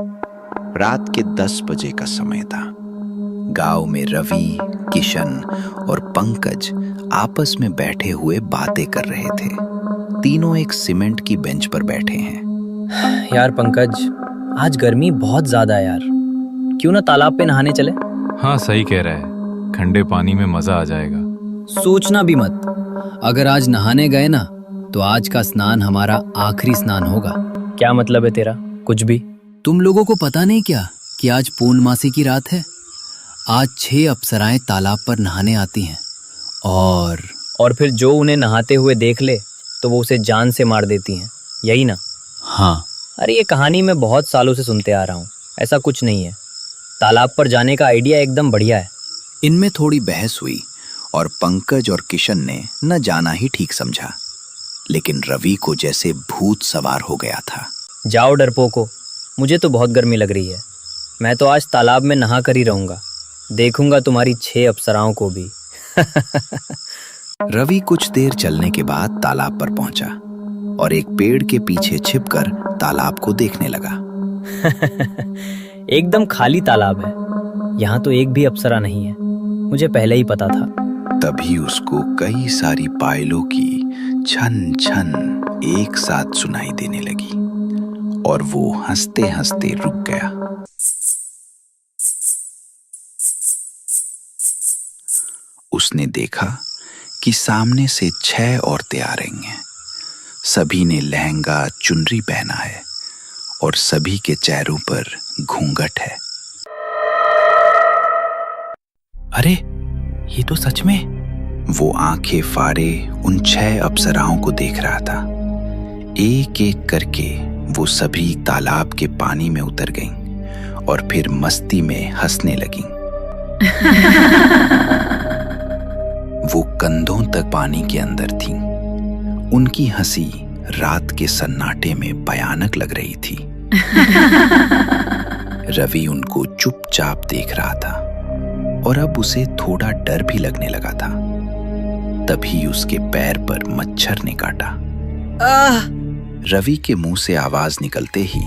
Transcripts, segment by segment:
रात के 10 बजे का समय था। गांव में रवि, किशन और पंकज आपस में बैठे हुए बातें कर रहे थे। तीनों एक सीमेंट की बेंच पर बैठे हैं। यार पंकज, आज गर्मी बहुत ज्यादा है यार। क्यों ना तालाब पे नहाने चले? हाँ, सही कह रहा है। ठंडे पानी में मजा आ जाएगा। सोचना भी मत, अगर आज नहाने गए ना तो आज का स्नान हमारा आखिरी स्नान होगा। क्या मतलब है तेरा? कुछ भी। तुम लोगों को पता नहीं क्या कि आज पूर्णमासी की रात है। आज 6 अप्सराएं तालाब पर नहाने आती हैं और फिर जो उन्हें नहाते हुए देख ले तो वो उसे जान से मार देती हैं, यही ना? हाँ। अरे ये कहानी मैं बहुत सालों से सुनते आ रहा हूँ। ऐसा कुछ नहीं है। तालाब पर जाने का आइडिया एकदम बढ़िया है। इनमें थोड़ी बहस हुई और पंकज और किशन ने न जाना ही ठीक समझा, लेकिन रवि को जैसे भूत सवार हो गया था। जाओ डरपोको, मुझे तो बहुत गर्मी लग रही है। मैं तो आज तालाब में नहा कर ही रहूंगा। देखूंगा तुम्हारी 6 अप्सराओं को भी। रवि कुछ देर चलने के बाद तालाब पर पहुंचा और एक पेड़ के पीछे छिपकर तालाब को देखने लगा। एकदम खाली तालाब है। यहाँ तो एक भी अप्सरा नहीं है। मुझे पहले ही पता था। तभी उसको कई सारी पायलों की छन छन एक साथ सुनाई देने लगी और वो हंसते हंसते रुक गया। उसने देखा कि सामने से 6 औरतें आ रही हैं। सभी ने लहंगा चुनरी पहना है और सभी के चेहरों पर घूंघट है। अरे ये तो सच में! वो आंखें फाड़े उन 6 अप्सराओं को देख रहा था। एक एक करके वो सभी तालाब के पानी में उतर गईं और फिर मस्ती में हंसने लगीं। वो कंधों तक पानी के अंदर थीं। उनकी हंसी रात के सन्नाटे में भयानक लग रही थी। रवि उनको चुपचाप देख रहा था और अब उसे थोड़ा डर भी लगने लगा था। तभी उसके पैर पर मच्छर ने काटा। रवि के मुंह से आवाज निकलते ही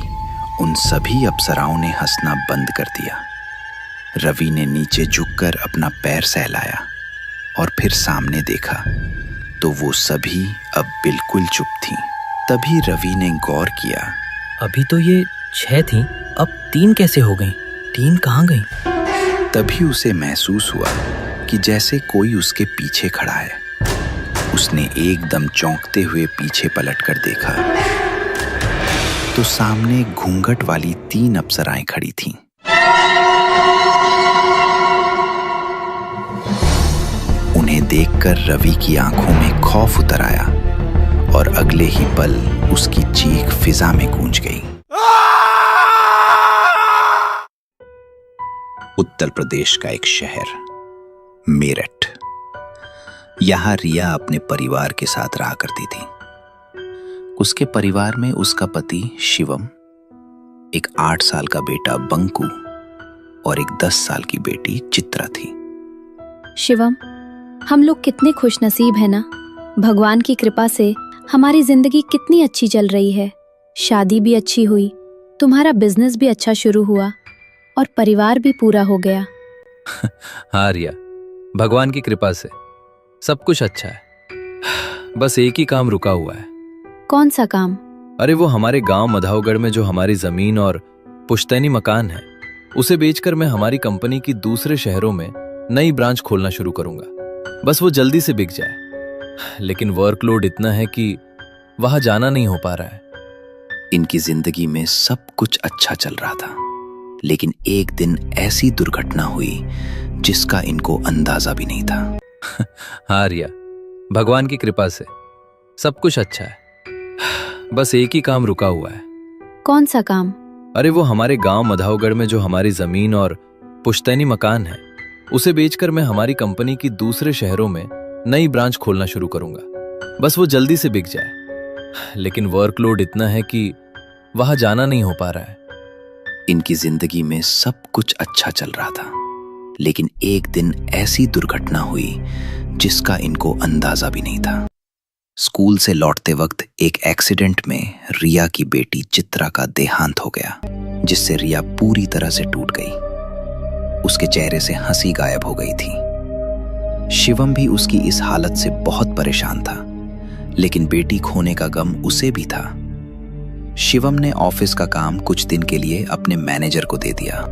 उन सभी अप्सराओं ने हंसना बंद कर दिया। रवि ने नीचे झुककर अपना पैर सहलाया और फिर सामने देखा तो वो सभी अब बिल्कुल चुप थीं। तभी रवि ने गौर किया, अभी तो ये 6 थीं, अब 3 कैसे हो गईं? 3 कहाँ गईं? तभी उसे महसूस हुआ कि जैसे कोई उसके पीछे खड़ा है। उसने एकदम चौंकते हुए पीछे पलटकर देखा तो सामने घूंघट वाली 3 अप्सराएं खड़ी थीं। उन्हें देखकर रवि की आंखों में खौफ उतर आया और अगले ही पल उसकी चीख फिजा में गूंज गई। उत्तर प्रदेश का एक शहर, मेरठ। यहां रिया अपने परिवार के साथ रहा करती थी। उसके परिवार में उसका पति शिवम, एक 8 साल का बेटा बंकू और एक 10 साल की बेटी चित्रा थी। शिवम, हम लोग कितने खुशनसीब हैं ना। भगवान की कृपा से हमारी जिंदगी कितनी अच्छी चल रही है। शादी भी अच्छी हुई, तुम्हारा बिजनेस भी अच्छा शुरू हुआ और परिवार भी पूरा हो गया। हाँ रिया, भगवान की कृपा से सब कुछ अच्छा है। बस एक ही काम रुका हुआ है। कौन सा काम? अरे वो हमारे गांव मधावगढ़ में जो हमारी जमीन और पुश्तैनी मकान है, उसे बेचकर मैं हमारी कंपनी की दूसरे शहरों में नई ब्रांच खोलना शुरू करूंगा। बस वो जल्दी से बिक जाए। लेकिन वर्कलोड इतना है कि वहां जाना नहीं हो पा रहा है। इनकी जिंदगी में सब कुछ अच्छा चल रहा था, लेकिन एक दिन ऐसी दुर्घटना हुई जिसका इनको अंदाजा भी नहीं था। हाँ रिया, भगवान की कृपा से सब कुछ अच्छा है। बस एक ही काम रुका हुआ है। कौन सा काम? अरे वो हमारे गांव मधावगढ़ में जो हमारी जमीन और पुश्तैनी मकान है, उसे बेचकर मैं हमारी कंपनी की दूसरे शहरों में नई ब्रांच खोलना शुरू करूंगा। बस वो जल्दी से बिक जाए। लेकिन वर्कलोड इतना है कि वहां जाना नहीं हो पा रहा है। इनकी जिंदगी में सब कुछ अच्छा चल रहा था, लेकिन एक दिन ऐसी दुर्घटना हुई जिसका इनको अंदाजा भी नहीं था। स्कूल से लौटते वक्त एक एक्सीडेंट में रिया की बेटी चित्रा का देहांत हो गया, जिससे रिया पूरी तरह से टूट गई। उसके चेहरे से हंसी गायब हो गई थी। शिवम भी उसकी इस हालत से बहुत परेशान था, लेकिन बेटी खोने का गम उसे भी था। शिवम ने ऑफिस का काम कुछ दिन के लिए अपने मैनेजर को दे दिया।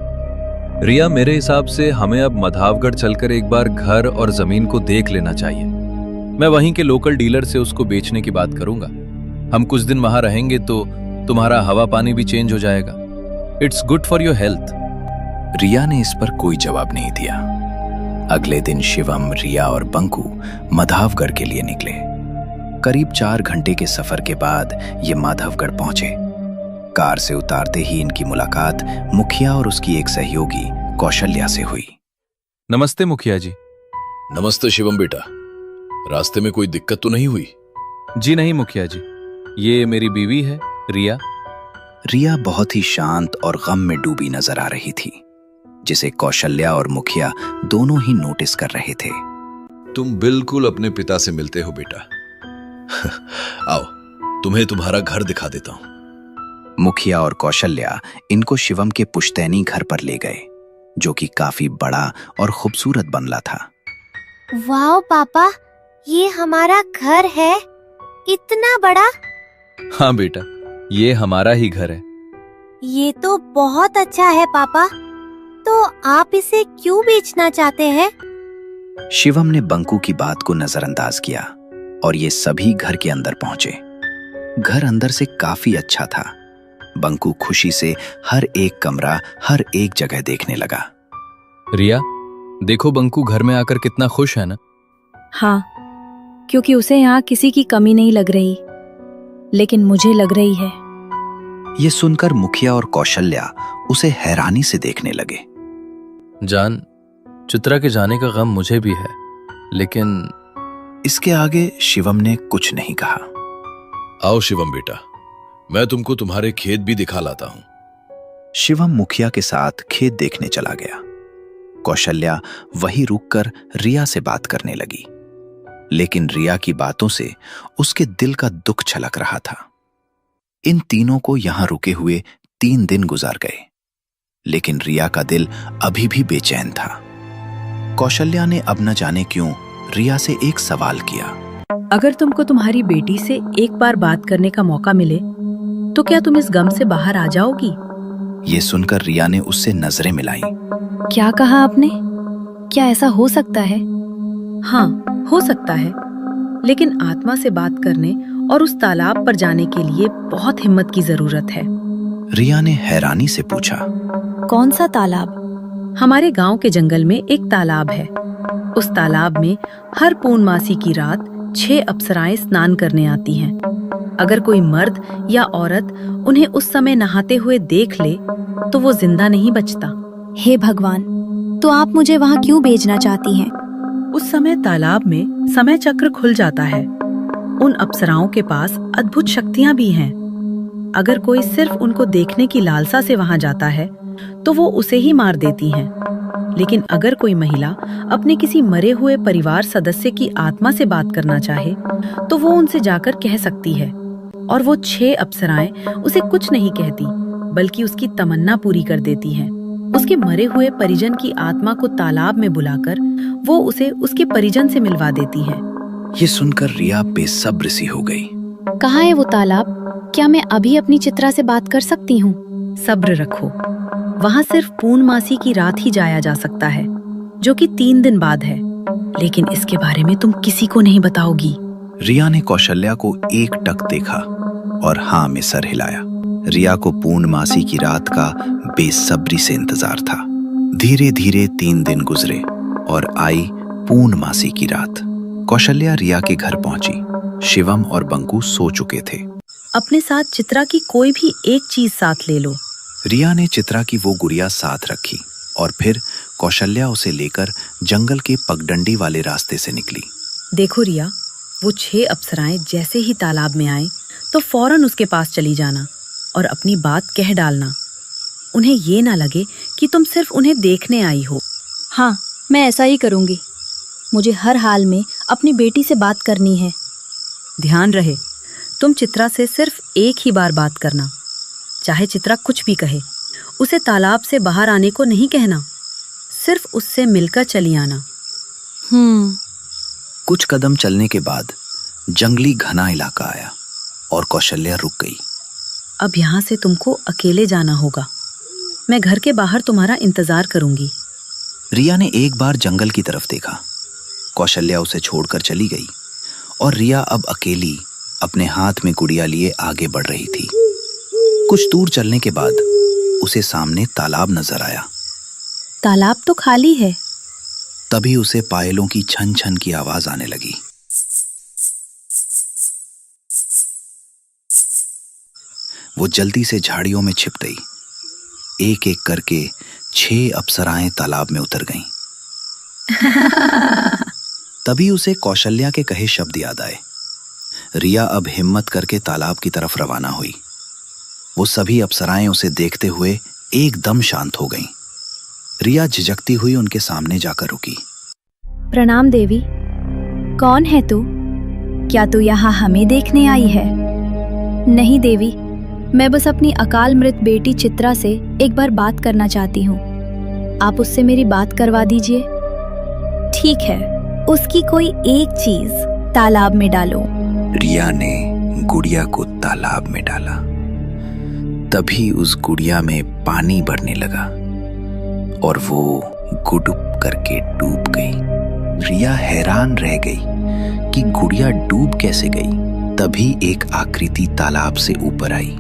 रिया, मेरे हिसाब से हमें अब मधावगढ़ चलकर एक बार घर और जमीन को देख लेना चाहिए। मैं वहीं के लोकल डीलर से उसको बेचने की बात करूंगा। हम कुछ दिन वहां रहेंगे तो तुम्हारा हवा पानी भी चेंज हो जाएगा। It's good for your health. Riya ने इस पर कोई जवाब नहीं दिया। अगले दिन शिवम, रिया और बंकू माधवगढ़ के लिए निकले। करीब 4 घंटे के सफर के बाद ये माधवगढ़ पहुंचे। कार से उतारते ही इनकी मुलाकात मुखिया और उसकी एक सहयोगी कौशल्या से हुई। नमस्ते मुखिया जी। नमस्ते शिवम बेटा, रास्ते में कोई दिक्कत तो नहीं हुई? जी नहीं मुखिया जी, ये मेरी बीवी है रिया। रिया बहुत ही शांत और गम में डूबी नजर आ रही थी, जिसे कौशल्या और मुखिया दोनों ही नोटिस कर रहे थे। तुम बिल्कुल अपने पिता से मिलते हो बेटा। आओ, तुम्हें तुम्हारा घर दिखा देता हूं। मुखिया और कौशल्या इनको शिवम के पुश्तैनी घर पर ले गए, जो कि काफी बड़ा और खूबसूरत बंगला था। वाह पापा, ये हमारा घर है, इतना बड़ा। हाँ बेटा, ये हमारा ही घर है। ये तो बहुत अच्छा है पापा। तो आप इसे क्यों बेचना चाहते हैं? शिवम ने बंकू की बात को नजरअंदाज किया और ये सभी घर के अंदर पहुंचे। घर अंदर से काफी अच्छा था। बंकू खुशी से हर एक कमरा, हर एक जगह देखने लगा। रिया, देखो बंकू घर में आकर कितना खुश है ना। हाँ, क्योंकि उसे यहाँ किसी की कमी नहीं लग रही, लेकिन मुझे लग रही है। ये सुनकर मुखिया और कौशल्या उसे हैरानी से देखने लगे। जान, चित्रा के जाने का गम मुझे भी है, लेकिन इसके आगे शिवम ने कुछ नहीं कहा। आओ शिवम बेटा, मैं तुमको तुम्हारे खेत भी दिखा लाता हूं। शिवम मुखिया के साथ खेत देखने चला गया। कौशल्या वहीं रुककर रिया से बात करने लगी, लेकिन रिया की बातों से उसके दिल का दुख छलक रहा था। इन तीनों को यहां रुके हुए 3 दिन गुजार गए, लेकिन रिया का दिल अभी भी बेचैन था। कौशल्या ने अब न जाने क्यों रिया से एक सवाल किया। अगर तुमको तुम्हारी बेटी से एक बार बात करने का मौका मिले, तो क्या तुम इस गम से बाहर आ जाओगी? ये सुनकर रिया ने उससे नजरें मिलाई। क्या कहा आपने? क्या ऐसा हो सकता है? हाँ, हो सकता है, लेकिन आत्मा से बात करने और उस तालाब पर जाने के लिए बहुत हिम्मत की जरूरत है। रिया ने हैरानी से पूछा। कौन सा तालाब? हमारे गांव के जंगल में एक तालाब है। उस तालाब में हर पूर्णमासी की रात 6 अप्सराएं स्नान करने आती हैं। अगर कोई मर्द या औरत उन्हें उस समय नहाते हुए देख ले, तो वो जिंदा नहीं बचता। हे भगवान, तो आप मुझे वहाँ क्यों भेजना चाहती हैं? उस समय तालाब में समय चक्र खुल जाता है। उन अप्सराओं के पास अद्भुत शक्तियां भी हैं। अगर कोई सिर्फ उनको देखने की लालसा से वहां जाता है, तो वो उसे ही मार देती हैं। लेकिन अगर कोई महिला अपने किसी मरे हुए परिवार सदस्य की आत्मा से बात करना चाहे, तो वो उनसे जाकर कह सकती है, और वो 6 अप्सराएं उसे कुछ नहीं कहती, बल्कि उसकी तमन्ना पूरी कर देती हैं। उसके मरे हुए परिजन की आत्मा को तालाब में बुलाकर वो उसे उसके परिजन से मिलवा देती है। ये सुनकर रिया बेसब्र सी हो गई। कहाँ है वो तालाब? क्या मैं अभी अपनी चित्रा से बात कर सकती हूँ? सब्र रखो, वहाँ सिर्फ पूर्णमासी की रात ही जाया जा सकता है, जो कि 3 दिन बाद है। लेकिन इसके बारे में तुम किसी को नहीं बताओगी। रिया ने कौशल्या को एक टक देखा और हाँ में सर हिलाया। रिया को पूर्णमासी की रात का बेसब्री से इंतजार था। धीरे धीरे 3 दिन गुजरे और आई पूर्णमासी की रात। कौशल्या रिया के घर पहुंची। शिवम और बंकू सो चुके थे। अपने साथ चित्रा की कोई भी एक चीज साथ ले लो। रिया ने चित्रा की वो गुड़िया साथ रखी और फिर कौशल्या उसे लेकर जंगल के पगडंडी वाले रास्ते से निकली। देखो रिया, वो 6 अप्सराएं जैसे ही तालाब में आए, तो फौरन उसके पास चली जाना और अपनी बात कह डालना। उन्हें ये ना लगे कि तुम सिर्फ उन्हें देखने आई हो। हाँ, मैं ऐसा ही करूँगी। मुझे हर हाल में अपनी बेटी से बात करनी है। ध्यान रहे, तुम चित्रा से सिर्फ एक ही बार बात करना। चाहे चित्रा कुछ भी कहे, उसे तालाब से बाहर आने को नहीं कहना, सिर्फ उससे मिलकर चली आना। कुछ कदम चलने के बाद जंगली घना इलाका आया और कौशल्या रुक गई। अब यहाँ से तुमको अकेले जाना होगा। मैं घर के बाहर तुम्हारा इंतजार करूंगी। रिया ने एक बार जंगल की तरफ देखा। कौशल्या उसे छोड़कर चली गई और रिया अब अकेली अपने हाथ में गुड़िया लिए आगे बढ़ रही थी। कुछ दूर चलने के बाद उसे सामने तालाब नजर आया। तालाब तो खाली है। तभी उसे पायलों की छन छन की आवाज आने लगी। वो जल्दी से झाड़ियों में छिप गई। एक एक करके 6 अप्सराएं तालाब में उतर गईं। तभी उसे कौशल्या के कहे शब्द याद आए। रिया अब हिम्मत करके तालाब की तरफ रवाना हुई। वो सभी अप्सराएं उसे देखते हुए एकदम शांत हो गईं। रिया झिझकती हुई उनके सामने जाकर रुकी। प्रणाम देवी। कौन है तू? क्या तू यहाँ हमें देखने आई है? नहीं देवी, मैं बस अपनी अकाल मृत बेटी चित्रा से एक बार बात करना चाहती हूँ। आप उससे मेरी बात करवा दीजिए। ठीक है, उसकी कोई एक चीज तालाब में डालो। रिया ने गुड़िया को तालाब में डाला। तभी उस गुड़िया में पानी बढ़ने लगा और वो गुडुप करके डूब गई। रिया हैरान रह गई कि गुड़िया डूब कैसे गई। तभी एक आकृति तालाब से ऊपर आई।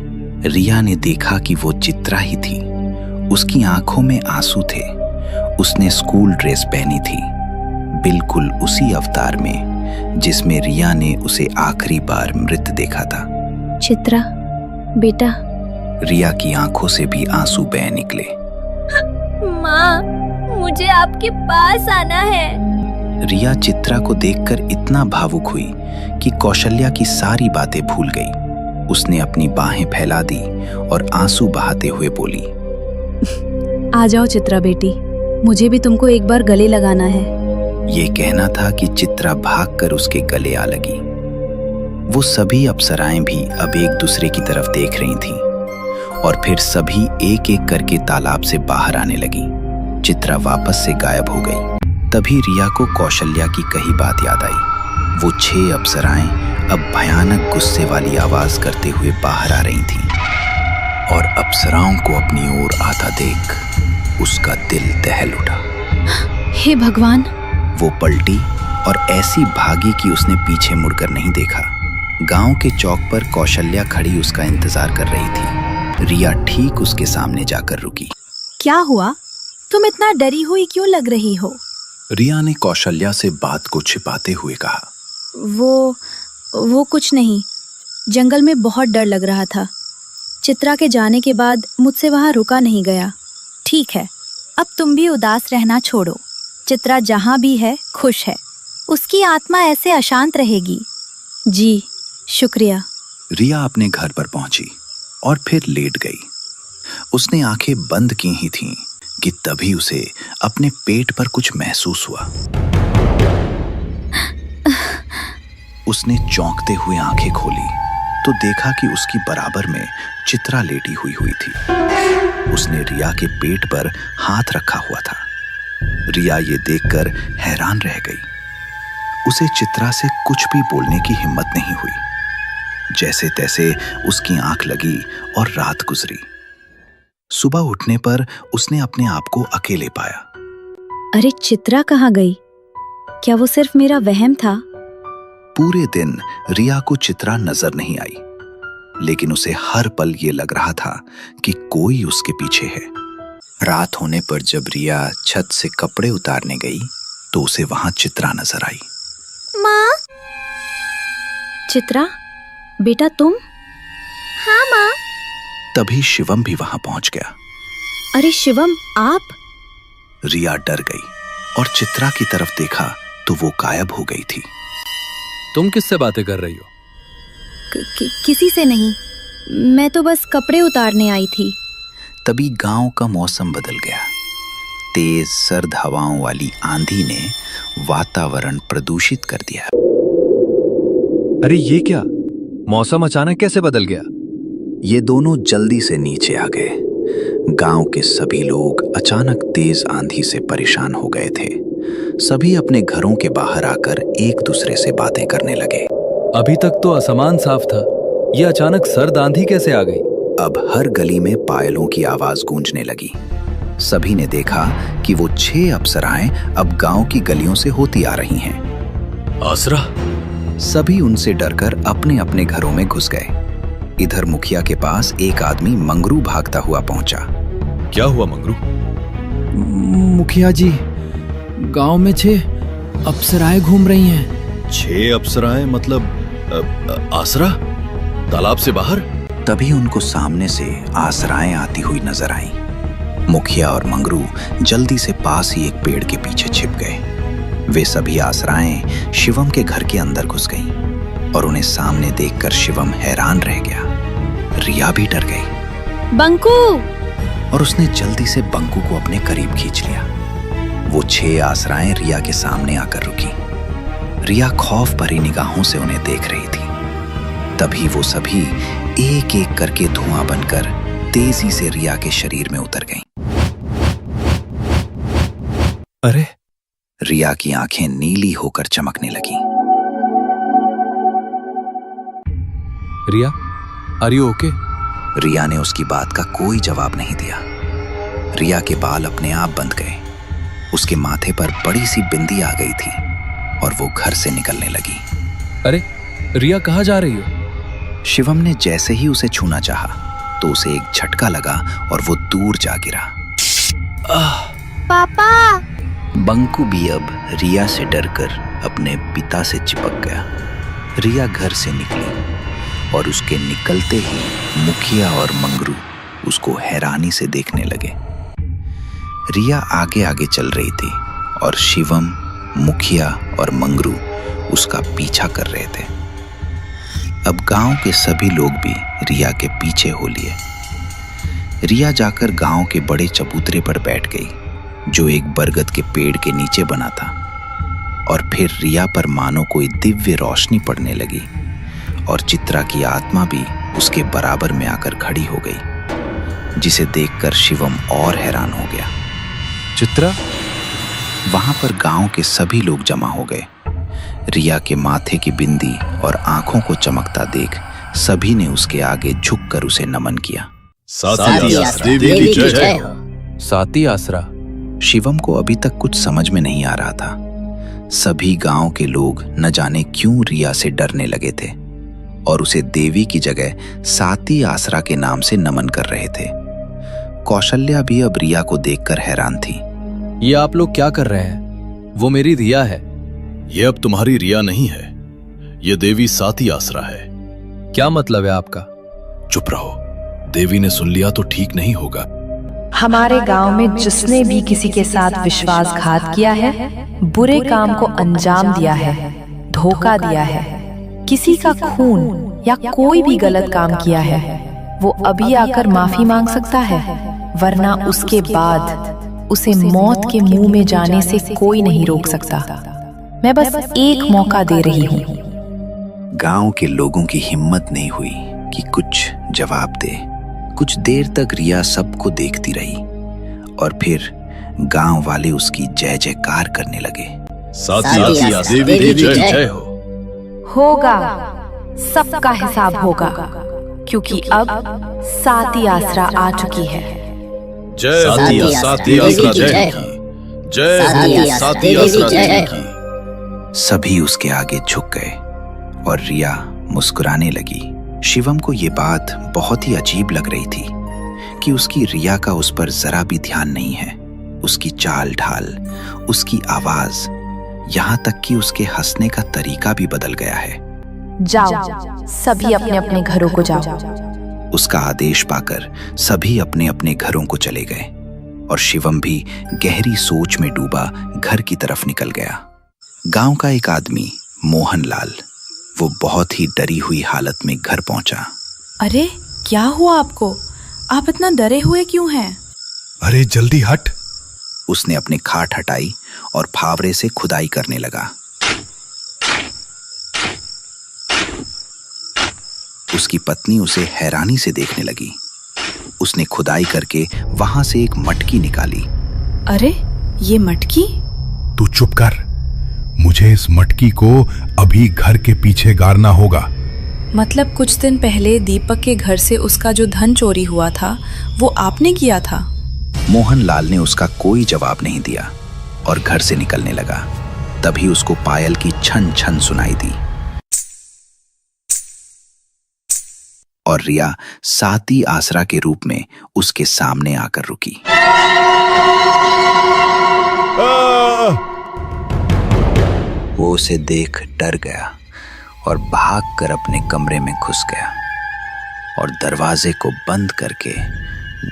रिया ने देखा कि वो चित्रा ही थी। उसकी आंखों में आंसू थे। उसने स्कूल ड्रेस पहनी थी, बिल्कुल उसी अवतार में जिसमें रिया ने उसे आखिरी बार मृत देखा था। चित्रा बेटा। रिया की आंखों से भी आंसू बह निकले। माँ, मुझे आपके पास आना है। रिया चित्रा को देखकर इतना भावुक हुई कि कौशल्या की सारी बातें भूल गई। उसने अपनी बाहें फैला दी और आंसू बहाते हुए बोली, आ जाओ चित्रा बेटी, मुझे भी तुमको एक बार गले लगाना है। ये कहना था कि चित्रा भागकर उसके गले आ लगी। वो सभी अप्सराएं भी अब एक दूसरे की तरफ देख रही थीं और फिर सभी एक एक करके तालाब से बाहर आने लगी। चित्रा वापस से गायब हो गई। तभी रिया को कौशल्या की कही बात याद आई। वो 6 अप्सराएं अब भयानक गुस्से वाली आवाज करते हुए बाहर आ रही थीं और अप्सराओं को अपनी ओर आता देख उसका दिल दहल उठा। हे भगवान! वो पलटी और ऐसी भागी कि उसने पीछे मुड़कर नहीं देखा। गांव के चौक पर कौशल्या खड़ी उसका इंतजार कर रही थी। रिया ठीक उसके सामने जाकर रुकी। क्या हुआ? तुम इतना डरी हुई क्यों लग रही हो? रिया ने कौशल्या से बात को छिपाते हुए कहा। वो कुछ नहीं। जंगल में बहुत डर लग रहा था। चित्रा के जाने के बाद मुझसे वहां रुका नहीं गया। ठीक है, अब तुम भी उदास रहना छोड़ो। चित्रा जहां भी है खुश है। उसकी आत्मा ऐसे अशांत रहेगी। जी, शुक्रिया। रिया अपने घर पर पहुंची और फिर लेट गई। उसने आंखें बंद की ही थीं कि तभी उसे अपने पेट पर कुछ महसूस हुआ। उसने चौंकते हुए आंखें खोली तो देखा कि उसकी बराबर में चित्रा लेटी हुई थी। उसने रिया के पेट पर हाथ रखा हुआ था। रिया ये देखकर हैरान रह गई। उसे चित्रा से कुछ भी बोलने की हिम्मत नहीं हुई। जैसे तैसे उसकी आंख लगी और रात गुजरी। सुबह उठने पर उसने अपने आप को अकेले पाया। अरे चित्रा कहाँ गई? क्या वो सिर्फ मेरा वहम था? पूरे दिन रिया को चित्रा नजर नहीं आई, लेकिन उसे हर पल ये लग रहा था कि कोई उसके पीछे है। रात होने पर जब रिया छत से कपड़े उतारने गई तो उसे वहां चित्रा नजर आई। माँ। चित्रा बेटा, तुम? हाँ माँ। तभी शिवम भी वहां पहुंच गया। अरे शिवम, आप? रिया डर गई और चित्रा की तरफ देखा तो वो गायब हो गई थी। तुम किससे बातें कर रही हो? किसी से नहीं, मैं तो बस कपड़े उतारने आई थी। तभी गांव का मौसम बदल गया। तेज सर्द हवाओं वाली आंधी ने वातावरण प्रदूषित कर दिया। अरे ये क्या, मौसम अचानक कैसे बदल गया? ये दोनों जल्दी से नीचे आ गए। गांव के सभी लोग अचानक तेज आंधी से परेशान हो गए थे। सभी अपने घरों के बाहर आकर एक दूसरे से बातें करने लगे। अभी तक तो आसमान साफ था, ये अचानक सर्द आंधी कैसे आ गई? अब हर गली में पायलों की आवाज गूंजने लगी। सभी ने देखा कि वो 6 अप्सराएं अब गांव की गलियों से होती आ रही हैं। आसरा? सभी उनसे डरकर अपने अपने घरों में घुस गए। इधर मुखिया के पास एक आदमी मंगरू भागता हुआ पहुंचा। क्या हुआ मंगरू? मुखिया जी, गांव में 6 अप्सराएं घूम रही हैं। 6 अप्सराएं मतलब आसरा? तालाब से बाहर? तभी उनको सामने से आसराएं आती हुई नजर आईं। मुखिया और मंगरू जल्दी से पास ही एक पेड़ के पीछे छिप गए। वे सभी आसराएं शिवम के घर के अंदर घुस गईं और उन्हें सामने देखकर शिवम हैरान रह गया। रिया भी डर गई। बंकू! और उसने जल्दी से बंकू को अपने करीब खींच लिया। वो 6 आसराएं रिया के सामने आकर रुकी। रिया खौफ भरी निगाहों से उन्हें देख रही थी। तभी वो सभी एक एक करके धुआं बनकर तेजी से रिया के शरीर में उतर गईं। अरे! रिया की आंखें नीली होकर चमकने लगीं। रिया, आर यू ओके? रिया ने उसकी बात का कोई जवाब नहीं दिया। रिया के बाल अपने आप बंध गए। उसके माथे पर बड़ी सी बिंदी आ गई थी और वो घर से निकलने लगी। अरे रिया, कहाँ जा रही हो? शिवम ने जैसे ही उसे छूना चाहा तो उसे एक झटका लगा और वो दूर जा गिरा। पापा! बंकू भी अब रिया से डरकर अपने पिता से चिपक गया। रिया घर से निकली और उसके निकलते ही मुखिया और मंगरू उसको हैरानी से देखने लगे। रिया आगे आगे चल रही थी और शिवम, मुखिया और मंगरू उसका पीछा कर रहे थे। अब गांव के सभी लोग भी रिया के पीछे हो लिए। रिया जाकर गांव के बड़े चबूतरे पर बैठ गई जो एक बरगद के पेड़ के नीचे बना था। और फिर रिया पर मानो कोई दिव्य रोशनी पड़ने लगी और चित्रा की आत्मा भी उसके बराबर में आकर खड़ी हो गई, जिसे देखकर शिवम और हैरान हो गया। चित्रा? वहां पर गांव के सभी लोग जमा हो गए। रिया के माथे की बिंदी और आंखों को चमकता देख सभी ने उसके आगे झुककर उसे नमन किया। साती आसरा देवी की जय हो। साती आसरा? शिवम को अभी तक कुछ समझ में नहीं आ रहा था। सभी गांव के लोग न जाने क्यों रिया से डरने लगे थे और उसे देवी की जगह साती आसरा के नाम से नमन कर रहे थे। कौशल्या भी अब रिया को देखकर हैरान थी। ये आप लोग क्या कर रहे हैं? वो मेरी रिया है। ये अब तुम्हारी रिया नहीं है, ये देवी साती आसरा है। क्या मतलब है आपका? चुप रहो, देवी ने सुन लिया तो ठीक नहीं होगा। हमारे गांव में जिसने भी किसी के साथ विश्वासघात किया है, बुरे काम को अंजाम दिया है, धोखा दिया है, किसी का खून या कोई भी गलत काम किया है, वो अभी आकर माफी मांग सकता है, वरना उसके बाद उसे मौत के मुंह में जाने से कोई नहीं रोक सकता। मैं बस एक मौका दे रही हूँ। गांव के लोगों की हिम्मत नहीं हुई कि कुछ जवाब दे। कुछ देर तक रिया सबको देखती रही और फिर गांव वाले उसकी जय जयकार करने लगे। साती आसरा देवी की जय हो। होगा, सबका हिसाब होगा, क्योंकि अब साती आसरा आ चुकी है। जय हो साती आसरा जय की, जय हो साती आसरा जय की। सभी उसके आगे झुक गए और रिया मुस्कुराने लगी। शिवम को ये बात बहुत ही अजीब लग रही थी कि उसकी रिया का उस पर जरा भी ध्यान नहीं है। उसकी चाल ढाल, उसकी आवाज, यहाँ तक कि उसके हंसने का तरीका भी बदल गया है। जाओ, सभी अपने अपने घरों को जाओ। उसका आदेश पाकर सभी अपने अपने घरों को चले गए और शिवम भी गहरी सोच में डूबा घर की तरफ निकल गया। गांव का एक आदमी मोहनलाल, वो बहुत ही डरी हुई हालत में घर पहुंचा। अरे क्या हुआ आपको? आप इतना डरे हुए क्यों हैं? अरे जल्दी हट। उसने अपनी खाट हटाई और फावड़े से खुदाई करने लगा। उसकी पत्नी उसे हैरानी से देखने लगी। उसने खुदाई करके वहां से एक मटकी निकाली। अरे ये मटकी? तू चुप कर, मुझे इस मटकी को अभी घर के पीछे गाड़ना होगा। मतलब कुछ दिन पहले दीपक के घर से उसका जो धन चोरी हुआ था वो आपने किया था? मोहनलाल ने उसका कोई जवाब नहीं दिया और घर से निकलने लगा। तभी उसको पायल की छन छन सुनाई दी और रिया साती आसरा के रूप में उसके सामने आकर रुकी। वो उसे देख डर गया और भागकर अपने कमरे में घुस गया और दरवाजे को बंद करके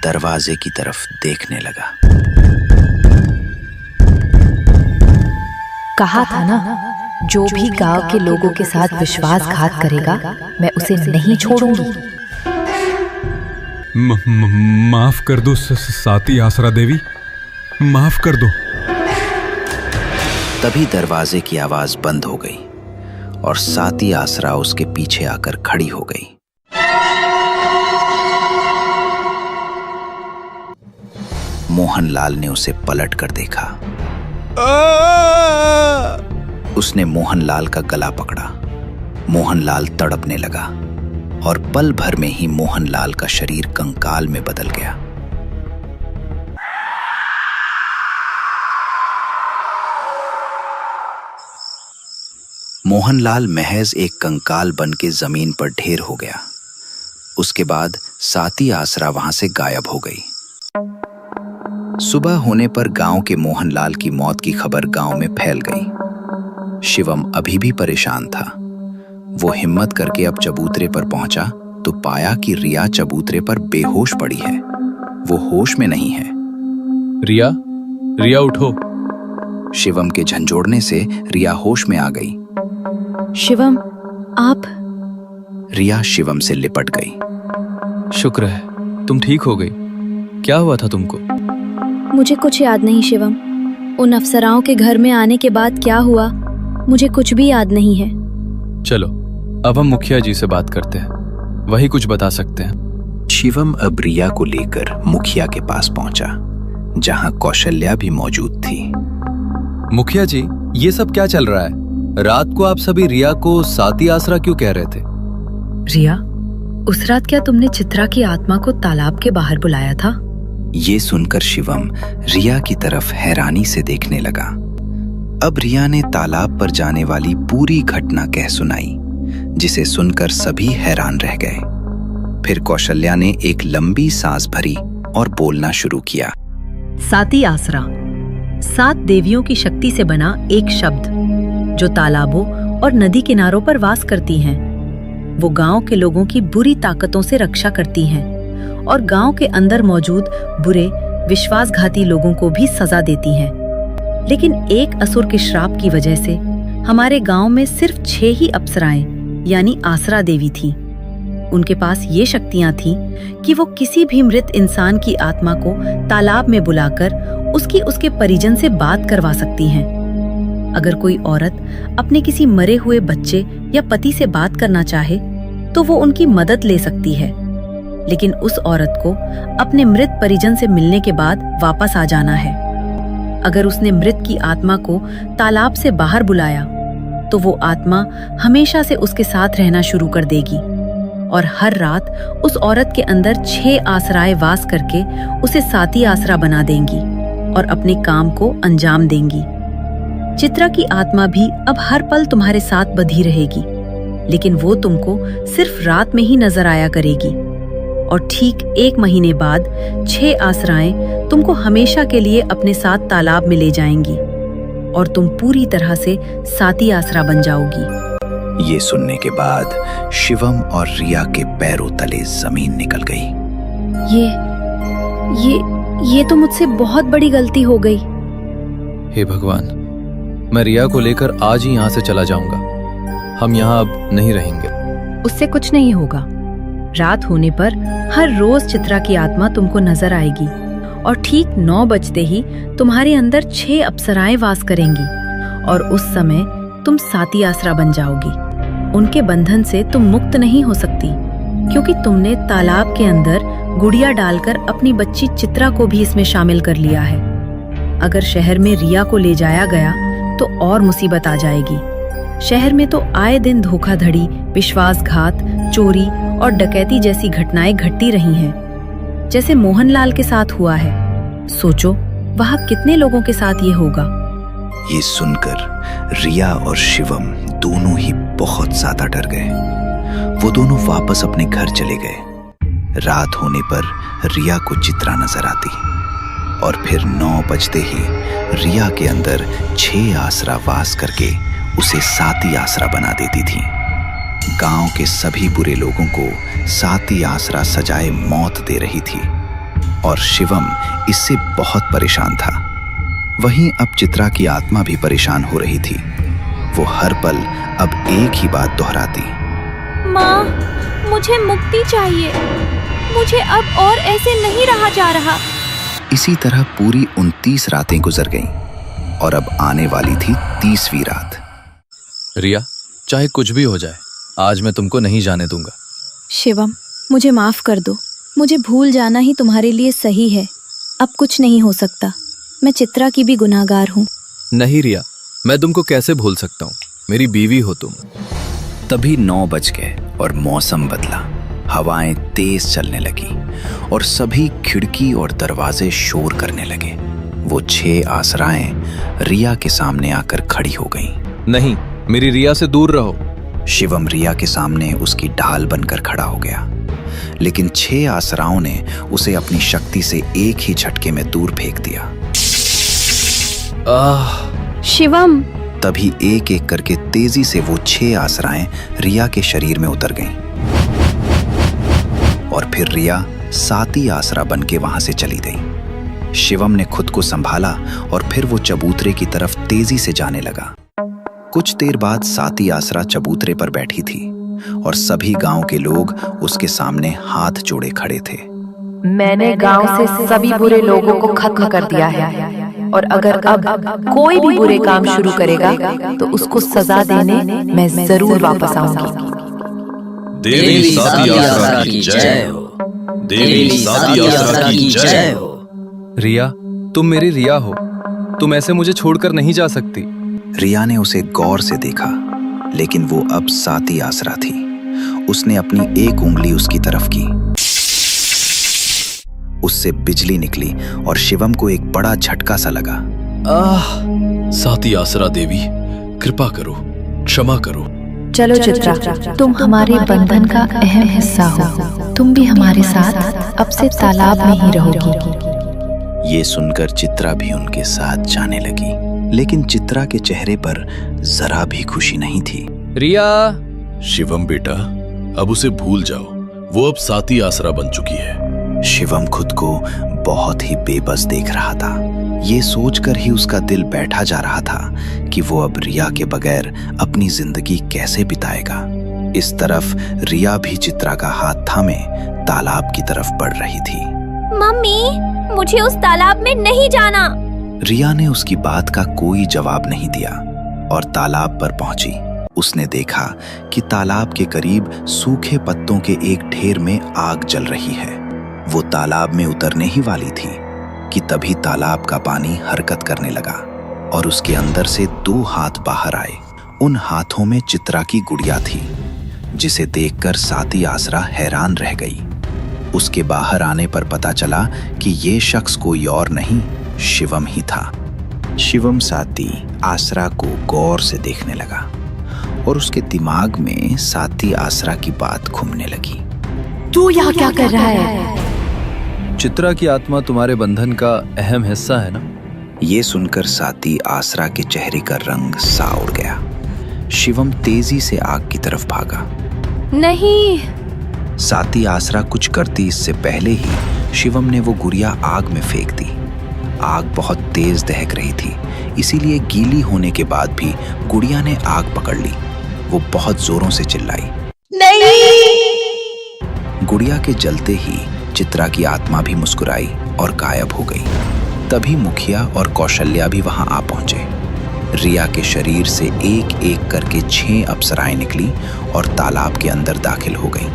दरवाजे की तरफ देखने लगा। कहा था ना, जो भी गांव के लोगों के साथ विश्वासघात करेगा मैं उसे नहीं छोड़ूंगी। माफ कर दो साती आसरा देवी, माफ कर दो। तभी दरवाजे की आवाज बंद हो गई और साती आसरा उसके पीछे आकर खड़ी हो गई। मोहनलाल ने उसे पलट कर देखा। उसने मोहनलाल का गला पकड़ा। मोहनलाल तड़पने लगा और पल भर में ही मोहनलाल का शरीर कंकाल में बदल गया। मोहनलाल महज एक कंकाल बन के जमीन पर ढेर हो गया। उसके बाद साती आसरा वहां से गायब हो गई। सुबह होने पर गांव के मोहनलाल की मौत की खबर गांव में फैल गई। शिवम अभी भी परेशान था। वो हिम्मत करके अब चबूतरे पर पहुंचा तो पाया कि रिया चबूतरे पर बेहोश पड़ी है। वो होश में नहीं है। रिया, रिया उठो। शिवम के झंझोड़ने से रिया होश में आ गई। शिवम, आप? रिया शिवम से लिपट गई। शुक्र है तुम ठीक हो गई। क्या हुआ था तुमको? मुझे कुछ याद नहीं शिवम। उन अफसराओं के घर में आने के बाद क्या हुआ मुझे कुछ भी याद नहीं है। चलो अब हम मुखिया जी से बात करते हैं, वही कुछ बता सकते हैं। शिवम अब रिया को लेकर मुखिया के पास पहुंचा, जहां कौशल्या भी मौजूद थी। मुखिया जी, ये सब क्या चल रहा है? रात को आप सभी रिया को साती आसरा क्यों कह रहे थे? रिया, उस रात क्या तुमने चित्रा की आत्मा को तालाब के बाहर बुलाया था? ये सुनकर शिवम रिया की तरफ हैरानी से देखने लगा। अब रिया ने तालाब पर जाने वाली पूरी घटना कह सुनाई, जिसे सुनकर सभी हैरान रह गए। फिर कौशल्या ने एक लंबी सांस भरी और बोलना शुरू किया। साती आसरा 7 देवियों की शक्ति से बना एक शब्द जो तालाबों और नदी किनारों पर वास करती हैं। वो गांव के लोगों की बुरी ताकतों से रक्षा करती हैं और गांव के अंदर मौजूद बुरे विश्वासघाती लोगों को भी सजा देती हैं। लेकिन एक असुर के श्राप की वजह से हमारे गांव में सिर्फ 6 ही अप्सराएं यानी आसरा देवी थी। उनके पास ये शक्तियां थीं कि वो किसी भी मृत इंसान की आत्मा को तालाब में बुलाकर उसके परिजन से बात करवा सकती हैं। अगर कोई औरत अपने किसी मरे हुए बच्चे या पति से बात करना चाहे तो वो उनकी मदद ले सकती है, लेकिन उस औरत को अपने मृत परिजन से मिलने के बाद वापस आ जाना है। अगर उसने मृत की आत्मा को तालाब से बाहर बुलाया तो वो आत्मा हमेशा से उसके साथ रहना शुरू कर देगी और हर रात उस औरत के अंदर 6 आसराएं वास करके उसे साती आसरा बना देंगी और अपने काम को अंजाम देंगी। चित्रा की आत्मा भी अब हर पल तुम्हारे साथ बंधी रहेगी, लेकिन वो तुमको सिर्फ रात में ही नजर आया करेगी और ठीक 1 महीने बाद 6 आसराएं तुमको हमेशा के लिए अपने साथ तालाब में ले जाएंगी और तुम पूरी तरह से साती आसरा बन जाओगी। ये सुनने के बाद शिवम और रिया के पैरों तले जमीन निकल गई। ये तो मुझसे बहुत बड़ी गलती हो गई। हे भगवान, मैं रिया को लेकर आज ही यहाँ से चला जाऊंगा। हम यहाँ अब नहीं रहेंगे। उससे कुछ नहीं होगा। रात होने पर हर रोज चित्रा की आत्मा तुमको नजर आएगी और ठीक 9 बजते ही तुम्हारे अंदर 6 अप्सराएं वास करेंगी और उस समय तुम साती आसरा बन जाओगी। उनके बंधन से तुम मुक्त नहीं हो सकती। क्योंकि तुमने तालाब के अंदर गुड़िया डालकर अपनी बच्ची चित्रा को भी इसमें शामिल कर लिया है। अगर शहर में रिया को ले जाया गया तो और मुसीबत आ जाएगी। शहर में तो आए दिन धोखाधड़ी, विश्वासघात, चोरी और डकैती जैसी घटनाएं घटती रही हैं, जैसे मोहनलाल के साथ हुआ है। सोचो वहां कितने लोगों के साथ ये होगा। ये सुनकर रिया और शिवम दोनों ही बहुत ज्यादा डर गए। वो दोनों वापस अपने घर चले गए। रात होने पर रिया को चित्रा नजर आती और फिर 9 बजते ही रिया के अंदर 6 आसरा वास करके उसे साती आसरा बना देती थी। गांव के सभी बुरे लोगों को साती आसरा सजाए मौत दे रही थी और शिवम इससे बहुत परेशान था। वहीं अब चित्रा की आत्मा भी परेशान हो रही थी। वो हर पल अब एक ही बात दोहराती, माँ, मुझे मुक्ति चाहिए। मुझे अब और ऐसे नहीं रहा जा रहा। इसी तरह पूरी 29 रातें गुजर गईं और अब आने वाली थी 30वीं रात। रिया, चाहे कुछ भी हो जाए, आज मैं तुमको नहीं जाने दूंगा। शिवम, मुझे माफ कर दो। मुझे भूल जाना ही तुम्हारे लिए सही है। अब कुछ नहीं हो सकता। मैं चित्रा की भी गुनाहगार हूँ। नहीं रिया, मैं तुमको कैसे भूल सकता हूँ? मेरी बीवी हो तुम। तभी 9 बज गए और मौसम बदला। हवाएं तेज चलने लगी और सभी खिड़की और दरवाजे शोर करने लगे। वो 6 आसराएं रिया के सामने आकर खड़ी हो गईं। नहीं, मेरी रिया से दूर रहो। शिवम रिया के सामने उसकी ढाल बनकर खड़ा हो गया, लेकिन 6 आसराओं ने उसे अपनी शक्ति से एक ही झटके में दूर फेंक दिया। शिवम! तभी एक एक करके तेजी से वो 6 आसराएं रिया के शरीर में उतर गईं और फिर रिया साती आसरा बनके वहां से चली गई। शिवम ने खुद को संभाला और फिर वो चबूतरे की तरफ तेजी से जाने लगा। कुछ देर बाद साती आसरा चबूतरे पर बैठी थी और सभी गांव के लोग उसके सामने हाथ जोड़े खड़े थे। मैंने गांव से सभी बुरे लोगों को खत्म कर दिया है और अगर अब कोई भी बुरे काम शुरू करेगा तो उसको सजा देने मैं जरूर वापस आऊंगी। देवी साती आसरा की जय हो। देवी साती आसरा की जय हो। रिया, तुम मेरी रिया हो। तुम ऐसे मुझे छोड़कर नहीं जा सकती। रिया ने उसे गौर से देखा, लेकिन वो अब साती आसरा थी। उसने अपनी एक उंगली उसकी तरफ की। उससे बिजली निकली और शिवम को एक बड़ा झटका सा लगा। साती आसरा देवी, कृपा करो, क्षमा करो। चलो चित्रा, तुम हमारे बंधन का अहम हिस्सा हो। तुम भी हमारे साथ अब से तालाब में ही रहोगी। ये सुनकर चित्रा भी उनके साथ जाने लगी, लेकिन चित्रा के चेहरे पर जरा भी खुशी नहीं थी। रिया! शिवम बेटा, अब उसे भूल जाओ। वो अब साती आसरा बन चुकी है। शिवम खुद को बहुत ही बेबस देख रहा था। ये सोचकर ही उसका दिल बैठा जा रहा था कि वो अब रिया के बगैर अपनी जिंदगी कैसे बिताएगा। इस तरफ रिया भी चित्रा का हाथ थामे तालाब की तरफ बढ़ रही थी। मम्मी, मुझे उस तालाब में नहीं जाना। रिया ने उसकी बात का कोई जवाब नहीं दिया और तालाब पर पहुंची। उसने देखा कि तालाब के करीब सूखे पत्तों के एक ढेर में आग जल रही है। वो तालाब में उतरने ही वाली थी कि तभी तालाब का पानी हरकत करने लगा और उसके अंदर से 2 हाथ बाहर आए। उन हाथों में चित्रा की गुड़िया थी, जिसे देखकर साती आसरा हैरान रह गई। उसके बाहर आने पर पता चला कि ये शख्स कोई और नहीं, शिवम ही था। शिवम साती आसरा को गौर से देखने लगा और उसके दिमाग में साती आसरा की बात घूमने लगी। तू यहाँ क्या कर रहा है? चित्रा की आत्मा तुम्हारे बंधन का अहम हिस्सा है ना? ये सुनकर साती आसरा के चेहरे का रंग सा उड़ गया। शिवम तेजी से आग की तरफ भागा। नहीं! साती आसरा कुछ करती इससे पहले ही शिवम ने वो गुड़िया आग में फेंक दी। आग बहुत तेज दहक रही थी, इसीलिए गीली होने के बाद भी गुड़िया ने आग पकड़ ली। वो बहुत जोरों से चिल्लाई, नहीं! गुड़िया के जलते ही चित्रा की आत्मा भी मुस्कुराई और गायब हो गई। तभी मुखिया और कौशल्या भी वहां आ पहुंचे। रिया के शरीर से एक एक करके 6 अप्सराएं निकली और तालाब के अंदर दाखिल हो गईं।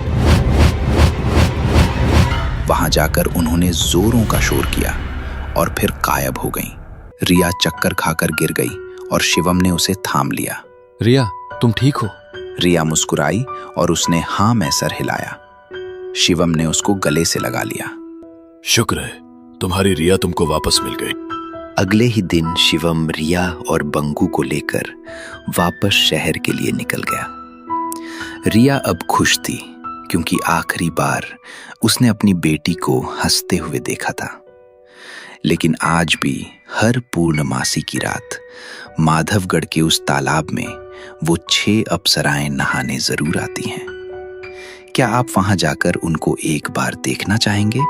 वहां जाकर उन्होंने जोरों का शोर किया और फिर गायब हो गईं। रिया चक्कर खाकर गिर गई और शिवम ने उसे थाम लिया। रिया, तुम ठीक हो? रिया मुस्कुराई और उसने हाँ में सर हिलाया। शिवम ने उसको गले से लगा लिया। शुक्र है तुम्हारी रिया तुमको वापस मिल गई। अगले ही दिन शिवम रिया और बंगू को लेकर वापस शहर के लिए निकल गया। रिया अब खुश थी क्योंकि आखिरी बार उसने अपनी बेटी को हंसते हुए देखा था। लेकिन आज भी हर पूर्णमासी की रात माधवगढ़ के उस तालाब में वो 6 अप्सराएं नहाने जरूर आती हैं। क्या आप वहां जाकर उनको एक बार देखना चाहेंगे?